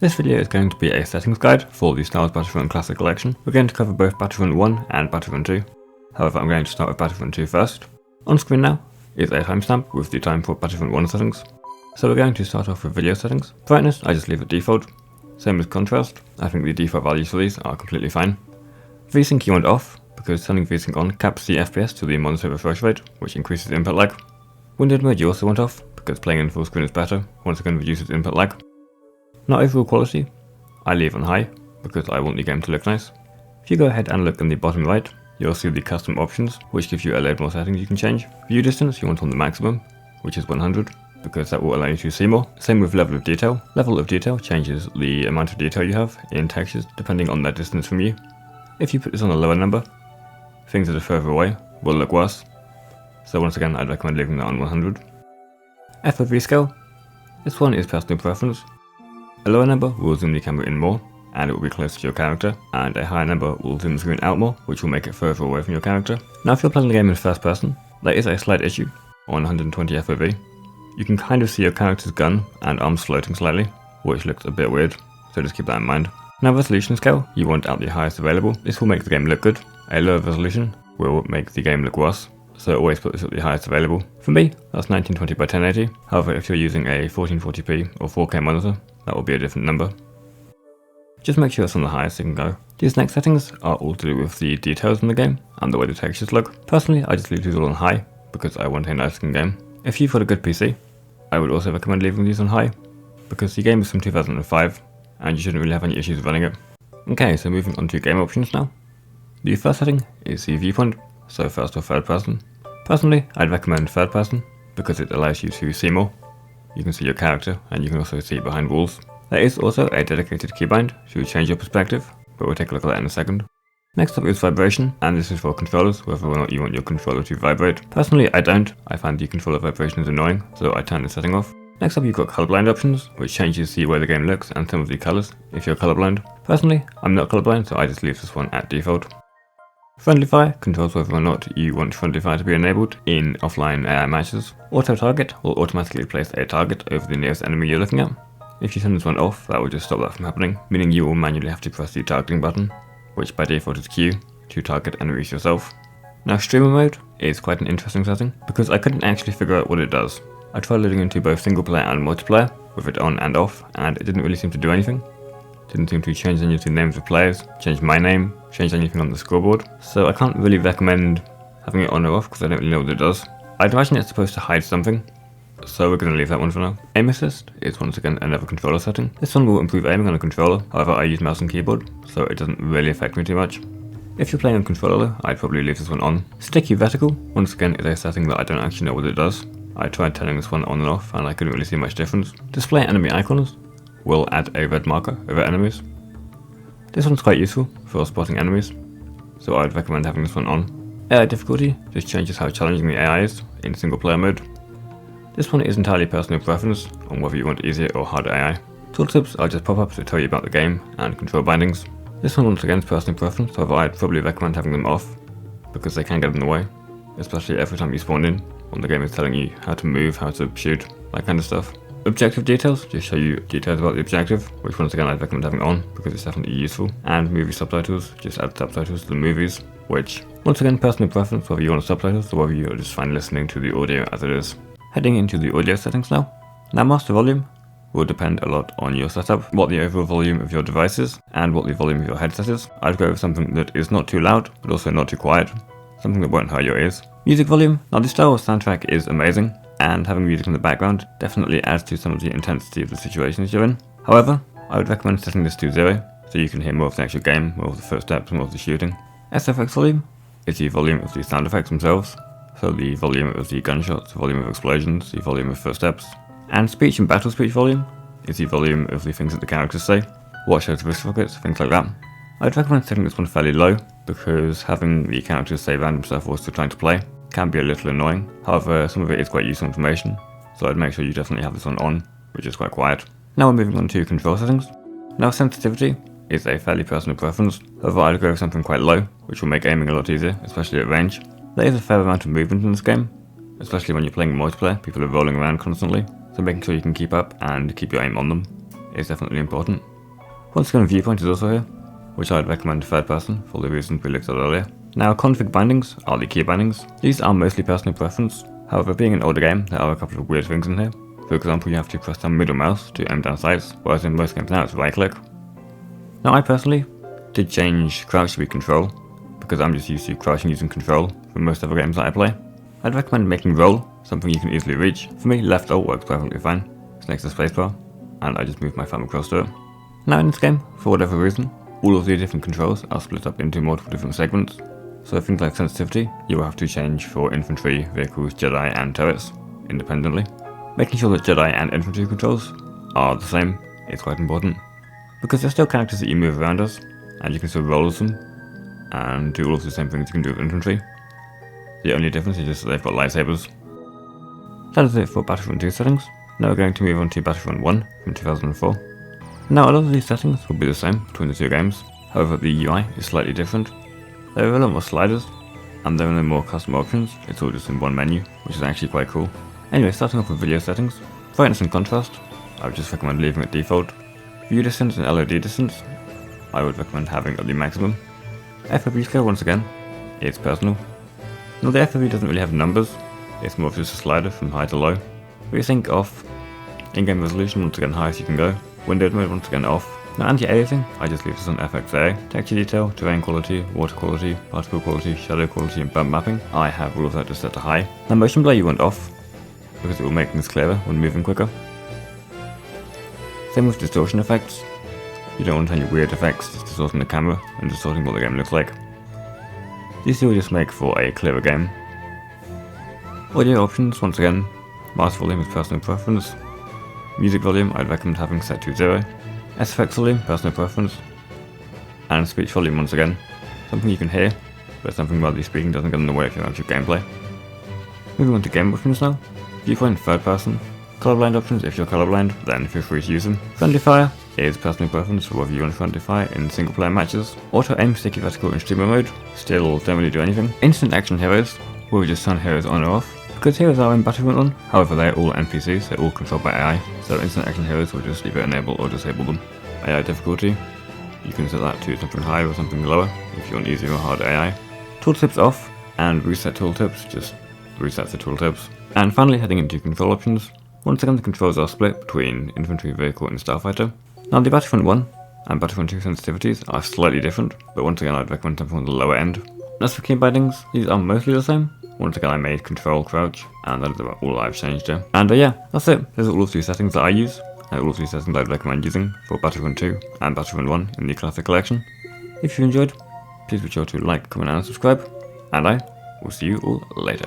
This video is going to be a settings guide for the Star Wars Battlefront Classic Collection. We're going to cover both Battlefront 1 and Battlefront 2. However, I'm going to start with Battlefront 2 first. On screen now is a timestamp with the time for Battlefront 1 settings. So we're going to start off with video settings. Brightness, I just leave it default. Same with contrast, I think the default values for these are completely fine. VSync you want off, because turning VSync on caps the FPS to the monitor refresh rate, which increases input lag. Windowed mode you also want off, because playing in full screen is better, once again reduces input lag. Now overall quality, I leave on high, because I want the game to look nice. If you go ahead and look in the bottom right, you'll see the custom options, which gives you a load more settings you can change. View distance you want on the maximum, which is 100, because that will allow you to see more. Same with level of detail. Level of detail changes the amount of detail you have in textures depending on their distance from you. If you put this on a lower number, things that are further away will look worse. So once again, I'd recommend leaving that on 100. FOV scale. This one is personal preference. A lower number will zoom the camera in more, and it will be closer to your character, and a higher number will zoom the screen out more, which will make it further away from your character. Now if you're playing the game in first person, there is a slight issue on 120 FOV. You can kind of see your character's gun and arms floating slightly, which looks a bit weird, so just keep that in mind. Now resolution scale, you want out the highest available. This will make the game look good. A lower resolution will make the game look worse, so always put this at the highest available. For me, that's 1920 by 1080, however if you're using a 1440p or 4K monitor, that will be a different number. Just make sure it's on the highest you can go. These next settings are all to do with the details in the game and the way the textures look. Personally, I just leave these all on high because I want a nice looking game. If you've got a good PC, I would also recommend leaving these on high because the game is from 2005 and you shouldn't really have any issues running it. Okay, so moving on to game options now. The first setting is the viewpoint, so first or third person. Personally, I'd recommend third person because it allows you to see more. You can see your character and you can also see behind walls. There is also a dedicated keybind to change your perspective, but we'll take a look at that in a second. Next up is vibration, and this is for controllers, whether or not you want your controller to vibrate. Personally, I don't. I find the controller vibration is annoying, so I turn the setting off. Next up you've got colorblind options, which changes the way the game looks and some of the colors if you're colorblind. Personally, I'm not colorblind, so I just leave this one at default. Friendly fire controls whether or not you want friendly fire to be enabled in offline AI matches. Auto target will automatically place a target over the nearest enemy you're looking at. If you turn this one off, that will just stop that from happening, meaning you will manually have to press the targeting button, which by default is Q, to target enemies yourself. Now streamer mode is quite an interesting setting, because I couldn't actually figure out what it does. I tried loading into both single player and multiplayer, with it on and off, and it didn't really seem to do anything. Didn't seem to change any of the names of players, change my name, change anything on the scoreboard, so I can't really recommend having it on or off because I don't really know what it does. I'd imagine it's supposed to hide something, so we're going to leave that one for now. Aim assist is once again another controller setting. This one will improve aiming on a controller, however I use mouse and keyboard, so it doesn't really affect me too much. If you're playing on controller, I'd probably leave this one on. Sticky reticle, once again, is a setting that I don't actually know what it does. I tried turning this one on and off and I couldn't really see much difference. Display enemy icons will add a red marker over enemies. This one's quite useful for spotting enemies, so I'd recommend having this one on. AI difficulty just changes how challenging the AI is in single player mode. This one is entirely personal preference on whether you want easier or harder AI. Tooltips are just pop-ups that tell you about the game and control bindings. This one once again is personal preference, however I'd probably recommend having them off because they can get in the way, especially every time you spawn in when the game is telling you how to move, how to shoot, that kind of stuff. Objective details just show you details about the objective, which once again I'd recommend having on because it's definitely useful. And movie subtitles just add subtitles to the movies, which once again personal preference whether you want subtitles or whether you're just fine listening to the audio as it is. Heading into the audio settings now. Now master volume will depend a lot on your setup, what the overall volume of your device is, and what the volume of your headset is. I'd go with something that is not too loud, but also not too quiet. Something that won't hurt your ears. Music volume. Now the Star Wars soundtrack is amazing, and having music in the background definitely adds to some of the intensity of the situations you're in. However, I would recommend setting this to 0, so you can hear more of the actual game, more of the footsteps, more of the shooting. SFX volume is the volume of the sound effects themselves, so the volume of the gunshots, the volume of explosions, the volume of footsteps. And speech and battle speech volume is the volume of the things that the characters say, what shows wrist rockets, things like that. I'd recommend setting this one fairly low, because having the characters say random stuff whilst you're trying to play can be a little annoying. However, some of it is quite useful information, so I'd make sure you definitely have this one on, which is quite quiet. Now we're moving on to control settings. Now sensitivity is a fairly personal preference, however I'd go with something quite low, which will make aiming a lot easier, especially at range. There is a fair amount of movement in this game, especially when you're playing multiplayer, people are rolling around constantly, so making sure you can keep up and keep your aim on them is definitely important. Once again, viewpoint is also here, which I'd recommend third person for the reasons we looked at earlier. Now, config bindings are the key bindings. These are mostly personal preference. However, being an older game, there are a couple of weird things in here. For example, you have to press down middle mouse to aim down sights, whereas in most games now it's right click. Now, I personally did change crouch to be control, because I'm just used to crouching using control for most other games that I play. I'd recommend making roll something you can easily reach. For me, left alt works perfectly fine. It's next to spacebar, and I just move my thumb across to it. Now in this game, for whatever reason, all of the different controls are split up into multiple different segments. So things like sensitivity, you will have to change for infantry, vehicles, Jedi and turrets, independently. Making sure that Jedi and infantry controls are the same is quite important, because they're still characters that you move around as, and you can still roll as them, and do all of the same things you can do with infantry. The only difference is just that they've got lightsabers. That is it for Battlefront 2 settings. Now we're going to move on to Battlefront 1 from 2004. Now a lot of these settings will be the same between the two games, however the UI is slightly different. There are a lot more sliders, and there are no more custom options, it's all just in one menu, which is actually quite cool. Anyway, starting off with video settings, brightness and contrast, I would just recommend leaving it default. View distance and LOD distance, I would recommend having at the maximum. FOV scale, once again, it's personal. Now the FOV doesn't really have numbers, it's more of just a slider from high to low. Resync off, in-game resolution once again highest you can go, windowed mode once again off. Now anti-aliasing, I just leave this on FXA. Texture detail, terrain quality, water quality, particle quality, shadow quality and bump mapping, I have all of that just set to high. Now motion blur you want off, because it will make things clearer when moving quicker. Same with distortion effects, you don't want any weird effects just distorting the camera and distorting what the game looks like. These will just make for a clearer game. Audio options, once again, mouse volume is personal preference. Music volume I'd recommend having set to 0. SFX volume, personal preference. And speech volume, once again, something you can hear, but something while the speaking doesn't get in the way of your actual gameplay. Moving on to game options now. Viewpoint third person. Colorblind options, if you're colorblind, then feel free to use them. Friendly fire is personal preference for whether you want friendly fire in single player matches. Auto aim, sticky vertical in streamer mode, still don't really do anything. Instant action heroes, where we just turn heroes on or off. Because heroes are in Battlefront 1, however they're all NPCs, they're all controlled by AI, so instant action heroes will just either enable or disable them. AI difficulty, you can set that to something higher or something lower if you want easier or harder AI. Tooltips off, and reset tooltips, just resets the tooltips. And finally heading into control options, once again the controls are split between infantry, vehicle and starfighter. Now the Battlefront 1 and Battlefront 2 sensitivities are slightly different, but once again I'd recommend something on the lower end. As for key bindings, these are mostly the same. Once again I made control crouch, and that is about all I've changed here. And yeah, that's it. Those are all of the settings that I use, and all of the settings I'd recommend using for Battlefront 2 and Battlefront 1 in the Classic Collection. If you enjoyed, please be sure to like, comment and subscribe, and I will see you all later.